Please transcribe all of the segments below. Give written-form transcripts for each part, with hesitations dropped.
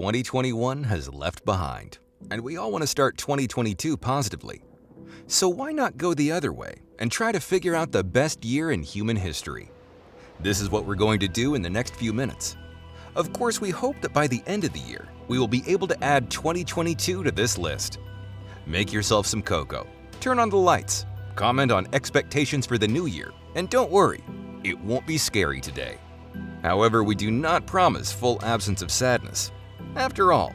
2021 has left behind, and we all want to start 2022 positively. So why not go the other way and try to figure out the best year in human history? This is what we're going to do in the next few minutes. Of course, we hope that by the end of the year, we will be able to add 2022 to this list. Make yourself some cocoa, turn on the lights, comment on expectations for the new year, and don't worry, it won't be scary today. However, we do not promise full absence of sadness. After all,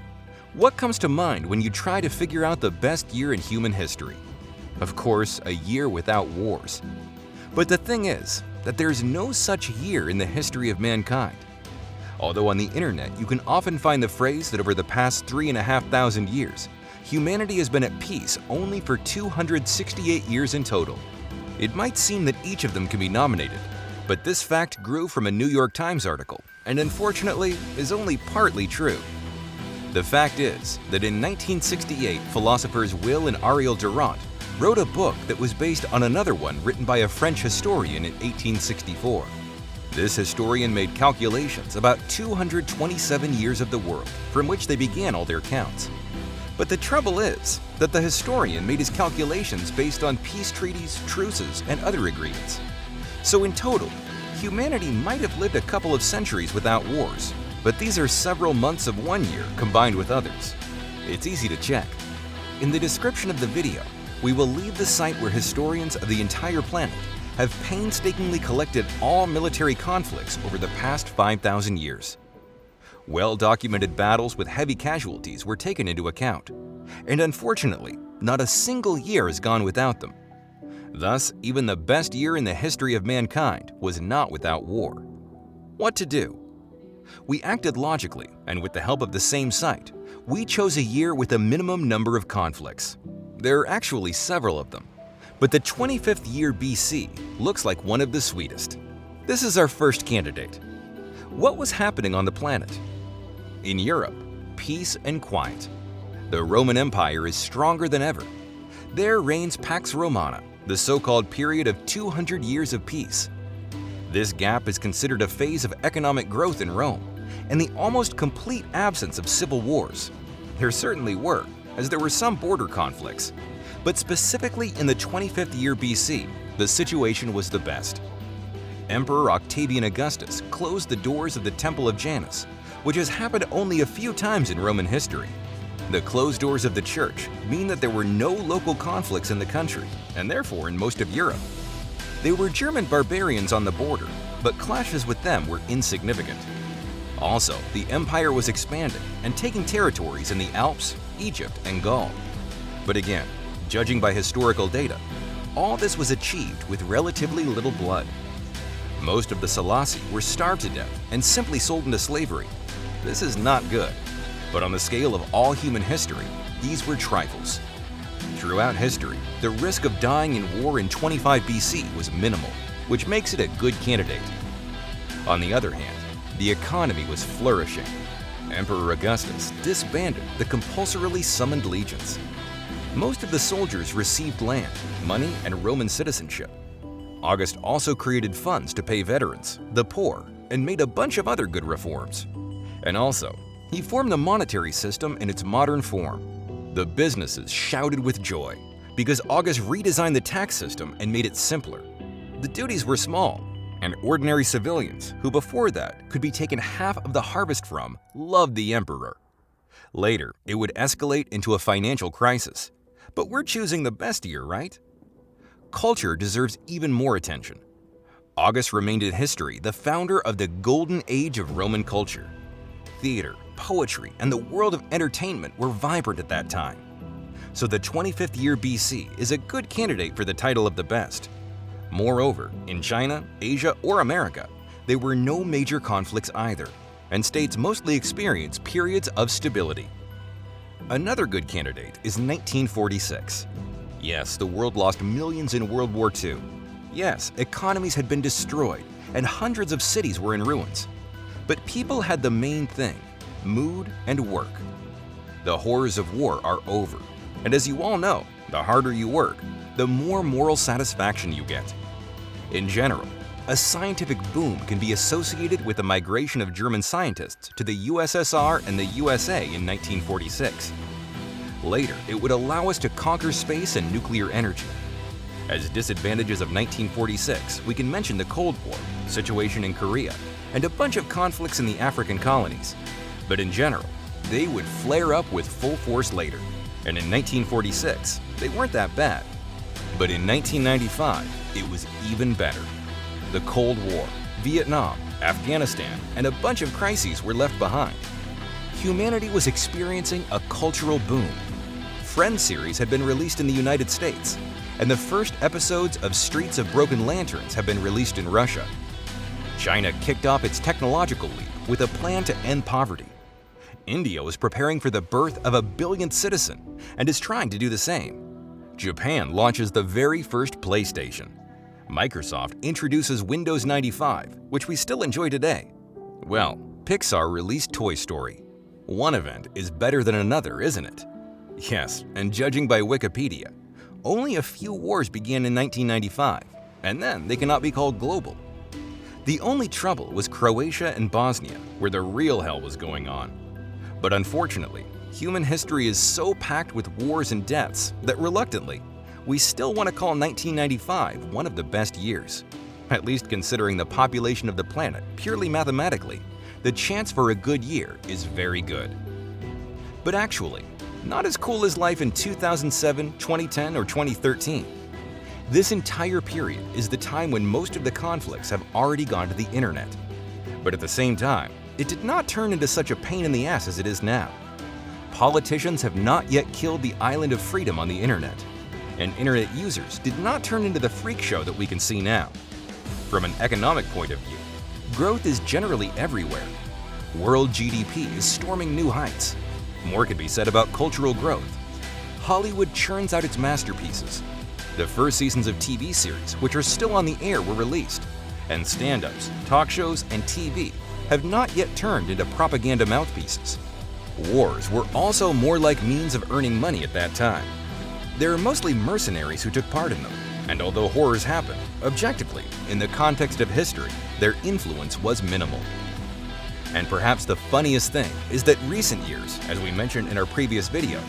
what comes to mind when you try to figure out the best year in human history? Of course, a year without wars. But the thing is that there's no such year in the history of mankind. Although on the internet you can often find the phrase that over the past 3,500 years, humanity has been at peace only for 268 years in total. It might seem that each of them can be nominated, but this fact grew from a New York Times article and unfortunately is only partly true. The fact is that in 1968, philosophers Will and Ariel Durant wrote a book that was based on another one written by a French historian in 1864. This historian made calculations about 227 years of the world from which they began all their counts. But the trouble is that the historian made his calculations based on peace treaties, truces, and other agreements. So in total, humanity might have lived a couple of centuries without wars, but these are several months of one year combined with others. It's easy to check. In the description of the video, we will leave the site where historians of the entire planet have painstakingly collected all military conflicts over the past 5,000 years. Well-documented battles with heavy casualties were taken into account, and unfortunately, not a single year has gone without them. Thus, even the best year in the history of mankind was not without war. What to do? We acted logically, and with the help of the same site, we chose a year with a minimum number of conflicts. There are actually several of them, but the 25th year BC looks like one of the sweetest. This is our first candidate. What was happening on the planet? In Europe, peace and quiet. The Roman Empire is stronger than ever. There reigns Pax Romana, the so-called period of 200 years of peace. This gap is considered a phase of economic growth in Rome and the almost complete absence of civil wars. There certainly were, as there were some border conflicts, but specifically in the 25th year BC, the situation was the best. Emperor Octavian Augustus closed the doors of the Temple of Janus, which has happened only a few times in Roman history. The closed doors of the church mean that there were no local conflicts in the country, and therefore in most of Europe. There were German barbarians on the border, but clashes with them were insignificant. Also, the empire was expanding and taking territories in the Alps, Egypt, and Gaul. But again, judging by historical data, all this was achieved with relatively little blood. Most of the Selasi were starved to death and simply sold into slavery. This is not good. But on the scale of all human history, these were trifles. Throughout history, the risk of dying in war in 25 BC was minimal, which makes it a good candidate. On the other hand, the economy was flourishing. Emperor Augustus disbanded the compulsorily summoned legions. Most of the soldiers received land, money, and Roman citizenship. August also created funds to pay veterans, the poor, and made a bunch of other good reforms. And also, he formed the monetary system in its modern form. The businesses shouted with joy because August redesigned the tax system and made it simpler. The duties were small, and ordinary civilians, who before that could be taken half of the harvest from, loved the emperor. Later, it would escalate into a financial crisis. But we're choosing the best year, right? Culture deserves even more attention. August remained in history the founder of the golden age of Roman culture. Theater, poetry, and the world of entertainment were vibrant at that time. So the 25th year BC is a good candidate for the title of the best. Moreover, in China, Asia, or America, there were no major conflicts either, and states mostly experienced periods of stability. Another good candidate is 1946. Yes, the world lost millions in World War II. Yes, economies had been destroyed, and hundreds of cities were in ruins. But people had the main thing: mood and work. The horrors of war are over, and as you all know, the harder you work, the more moral satisfaction you get. In general, a scientific boom can be associated with the migration of German scientists to the USSR and the USA in 1946. Later, it would allow us to conquer space and nuclear energy. As disadvantages of 1946, we can mention the Cold War, situation in Korea, and a bunch of conflicts in the African colonies. But in general, they would flare up with full force later. And in 1946, they weren't that bad. But in 1995, it was even better. The Cold War, Vietnam, Afghanistan, and a bunch of crises were left behind. Humanity was experiencing a cultural boom. Friends series had been released in the United States, and the first episodes of Streets of Broken Lanterns have been released in Russia. China kicked off its technological leap with a plan to end poverty. India was preparing for the birth of a billionth citizen and is trying to do the same. Japan launches the very first PlayStation. Microsoft introduces Windows 95, which we still enjoy today. Well, Pixar released Toy Story. One event is better than another, isn't it? Yes, and judging by Wikipedia, only a few wars began in 1995, and then they cannot be called global. The only trouble was Croatia and Bosnia, where the real hell was going on. But unfortunately, human history is so packed with wars and deaths that reluctantly, we still want to call 1995 one of the best years. At least considering the population of the planet purely mathematically, the chance for a good year is very good. But actually, not as cool as life in 2007, 2010, or 2013. This entire period is the time when most of the conflicts have already gone to the internet. But at the same time, it did not turn into such a pain in the ass as it is now. Politicians have not yet killed the island of freedom on the internet, and internet users did not turn into the freak show that we can see now. From an economic point of view, growth is generally everywhere. World GDP is storming new heights. More could be said about cultural growth. Hollywood churns out its masterpieces. The first seasons of TV series, which are still on the air, were released, and stand-ups, talk shows, and TV have not yet turned into propaganda mouthpieces. Wars were also more like means of earning money at that time. There are mostly mercenaries who took part in them, and although horrors happened, objectively, in the context of history, their influence was minimal. And perhaps the funniest thing is that recent years, as we mentioned in our previous video,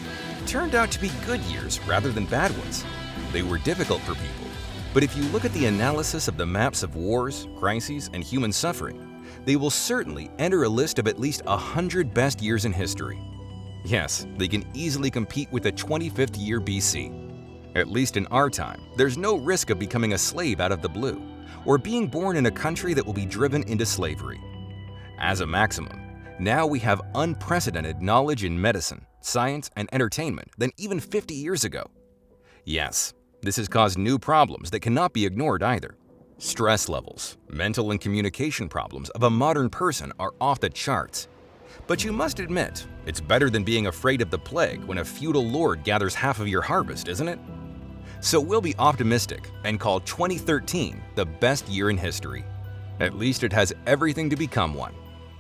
turned out to be good years rather than bad ones. They were difficult for people, but if you look at the analysis of the maps of wars, crises, and human suffering, they will certainly enter a list of at least 100 best years in history. Yes, they can easily compete with the 25th year BC. At least in our time, there's no risk of becoming a slave out of the blue, or being born in a country that will be driven into slavery. As a maximum, now we have unprecedented knowledge in medicine, science, and entertainment than even 50 years ago. Yes, this has caused new problems that cannot be ignored either. Stress levels, mental and communication problems of a modern person are off the charts. But you must admit, it's better than being afraid of the plague when a feudal lord gathers half of your harvest, isn't it? So we'll be optimistic and call 2013 the best year in history. At least it has everything to become one.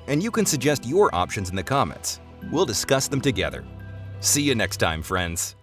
And you can suggest your options in the comments. We'll discuss them together. See you next time, friends.